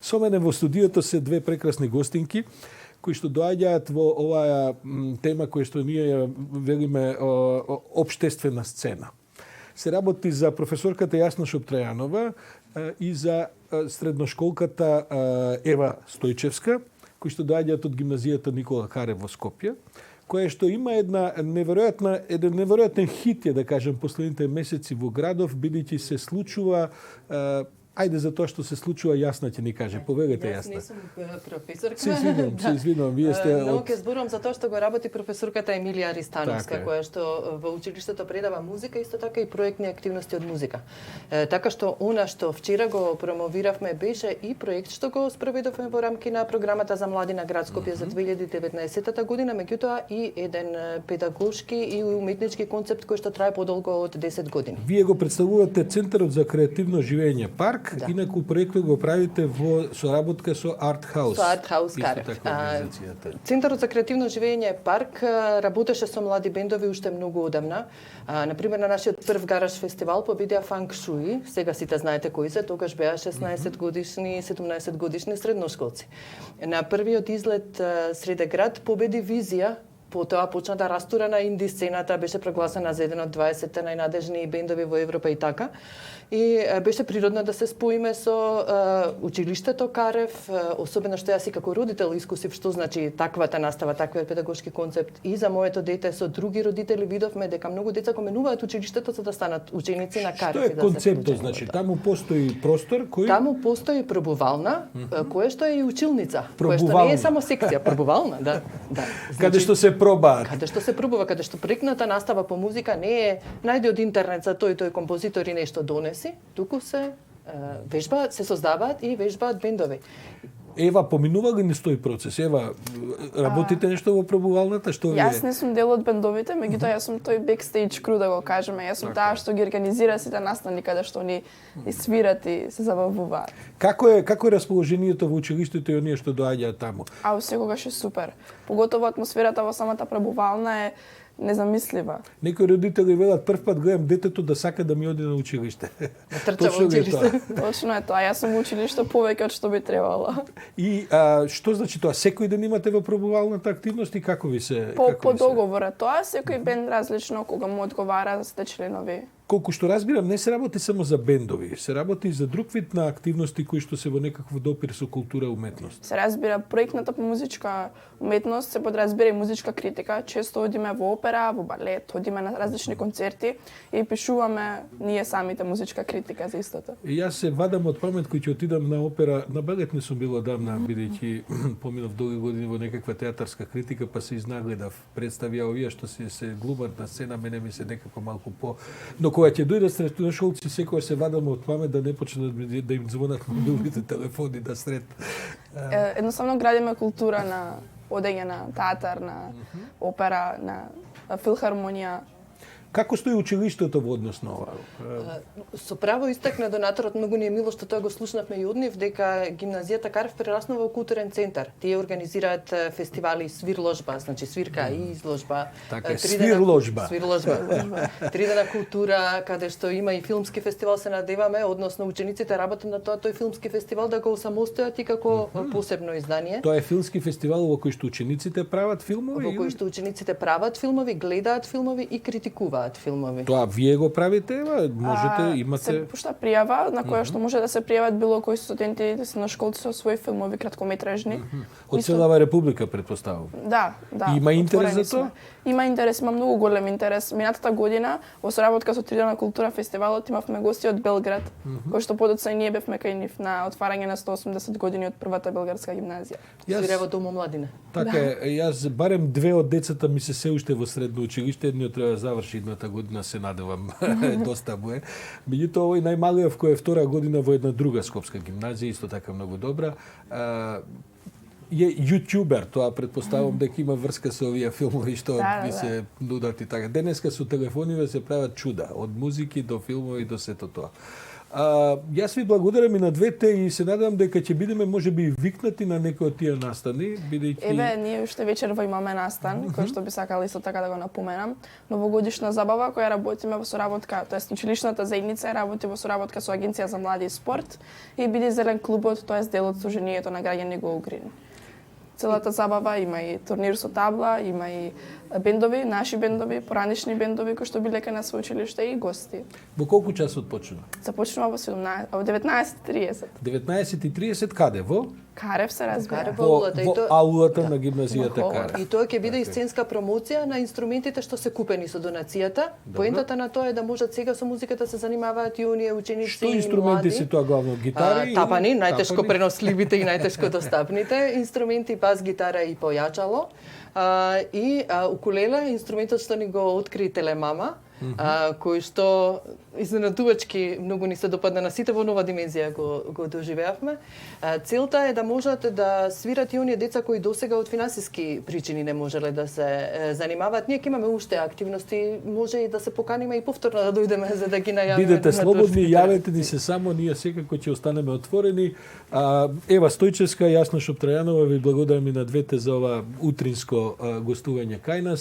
Со мене во студиото се две прекрасни гостинки кои што доаѓаат во оваа тема која што ние ја велиме општествена сцена. Се работи за професорката Јасна Шоптрајанова и за средношколката Ева Стојчевска, кои што доаѓаат од гимназијата Никола Карев во Скопје, која што има еден неверојатен хит, да кажем, последните месеци во градов, бидејќи се случува ајде за тоа што се случува, Јасна ќе ни каже. Повелете, Јасна. Јас не сум професорка. Се извинувам, вие сте Но ќе зборувам за тоа што го работи професорката Емилија Ристановска, која што во училиштето предава музика, исто така и проектни активности од музика. Така што она што вчера го промовиравме беше и проект што го спроведовме во рамки на програмата за млади на град Скопје за 2019 година, меѓутоа и еден педагошки и уметнички концепт кој што трае подолго од 10 години. Вие го представувате Центарот за креативно живење Парк. Да. Инаку проектот го правите во соработка со Арт Хаус. Со Арт Хаус Карев. Центарот за креативно живење Парк работеше со млади бендови уште многу одамна. Например, на нашиот прв гараж фестивал победија Фанк Шуи. Сега сите знаете кои се, тогаш беа 16 годишни, 17 годишни средношколци. На првиот излет среде град победи Визија. Потоа почна да растура на инди сцената, беше прогласена за еден од 20 најнадежни бендови во Европа и така. И беше природно да се споиме со училиштето Карев, особено што јас и како родител искусив што значи таквата настава, таквиот педагошки концепт и за моето дете со други родители видовме дека многу деца го менуваат училиштето за да станат ученици на Карев. Што е концептот, значи таму постои простор кој Таму постои пробувална, која што е и училница, која што не е само секција, пробувална, да. Значи, каде што се пробаат. Каде што се пробува, каде што проектната настава по музика не е најде од интернет за тој композитор и нешто донеси, туку се вежба, се создаваат и вежбаат бендови. Ева, поминува ли низ тој процес? Ева, работите нешто во пробувалната? Што вие? Јас не сум дел од бендовите, меѓутоа јас сум тој бекстејдж кру, да го кажеме. Јас сум таа што ги организира сите настани каде што они свират и се забавуваат. Како е расположението во училиштето и оние што доаѓаат таму? Секогаш е супер. Поготово атмосферата во самата пробувална е незамислива. Некои родители велат прв пат гледам детето да сака да ми оди на училиште. Трча во училиште. Точно е тоа. Јас сум во училиште повеќе од што би требало. И што значи тоа? Секој ден имате во пробувалната активност и како ви се По договор е тоа, секој бенд различно кога му одговара за сите членови. Колку што разбирам, не се работи само за бендови, се работи и за друг вид на активности кои што се во некаков допир со култура и уметност. Се разбира проектната по музичка уметност, се подразбира и музичка критика. Често одиме во опера, во балет, одиме на различни концерти и пишуваме ние самите музичка критика за истото. И јас се вадам од памет кој ќе отидам на опера, на балет не сум бил одамна, бидејќи поминав долги години во некаква театарска критика, па се изнагледав. Представија овие што се глумат на сцена, мене ми се некако малку по... Но кога ќе дојдат средношколци, секој се вадам од памет да не почнат да им звонат мобилните телефони да сред. Едноставно градиме култура на одење на театар, на опера, на филхармонија. Како стои училиштето во однос на ова? Со право истакна донаторот, многу ни е мило што тоа го слушнавме и од нив, дека гимназијата Карев прераснува во културен центар. Тие организираат фестивали свирложба, значи свирка и изложба. Така, свирложба. Свирложба. 3 дена култура, каде што има и филмски фестивал, се надеваме, односно учениците работат на тој филмски фестивал да го самостојат и како посебно издание. Тоа е филмски фестивал во кој што учениците прават филмови? Во кој што учениците прават филмови, гледаат филмови и критикуваат филмови. Тоа вие го правите, можете, имате... Се пушта пријава, на која што може да се пријават било кои студенти на школци со своји филмови краткометражни. Од целава република, претпоставувам. Да. Има интерес за тоа? Има интерес, има многу голем интерес. Минатата година, во соработка со 3 дена култура фестивалот, имавме гости од Белград, кои што подоцна и ние бевме кај нив на отварање на 180 години од првата белградска гимназија. Свирево Дом омладина. Така е, јас барем 2 од децата ми се уште во средно училиште, едниот треба да заврши едната година, се надевам, доста му е. Меѓутоа, овој најмалиот кој е втора година во една друга скопска гимназија, исто така многу добра, е јутјубер, тоа претпоставам дека има врска со овие филмови што ми се нудат и така. Денеска со телефониве се прават чуда, од музики до филмови до сето тоа. Јас ви благодарам и на двете и се надевам дека ќе бидеме можеби викнати на некои од тие настани, бидејќи Еве, ние уште вечерва имаме настан, кој што би сакала исто така да го напоменам. Новогодишна забава која работиме во соработка, тоест училишната заедница работи во соработка со Агенција за млади и спорт и биде зелен клубот, тоест делот со Сдруженијето на граѓани Go Green. Целата забава има и турнир со табла, има и бендови, наши бендови, поранишни бендови кои што биле кај нас во училиште и гости. во колку часот почнува? Започнува во 19:30. 19:30 каде? Во Карев се разбира. Карев. во, аулата, и во то- аулата на гимназијата Во Карев. И тоа ќе биде исценска промоција на инструментите што се купени со донацијата. Поентата на тоа е да можат сега со музиката се занимаваат и оние ученици Што и инструменти млади. се тоа главно? Гитари? Тапани, или- најтешко тапани? преносливите и најтешко достапните инструменти, бас гитара и појачало. И укулеле, инструментот што ни го откри Телемама, кој што изненадувачки многу ни се допадна на сите, во нова димензија го доживеавме. Целта е да можат да свират и оние деца кои досега од финансиски причини не можеле да се занимаваат. Ние ќе имаме уште активности, може и да се поканиме и повторно да дојдеме за да ги најавиме. Бидете на слободни, турските. јавете ни се само, ние секако ќе останеме отворени. Ева Стојчевска, Јасна Шоптрајанова, ви благодарам и на двете за ова утринско гостување кај нас.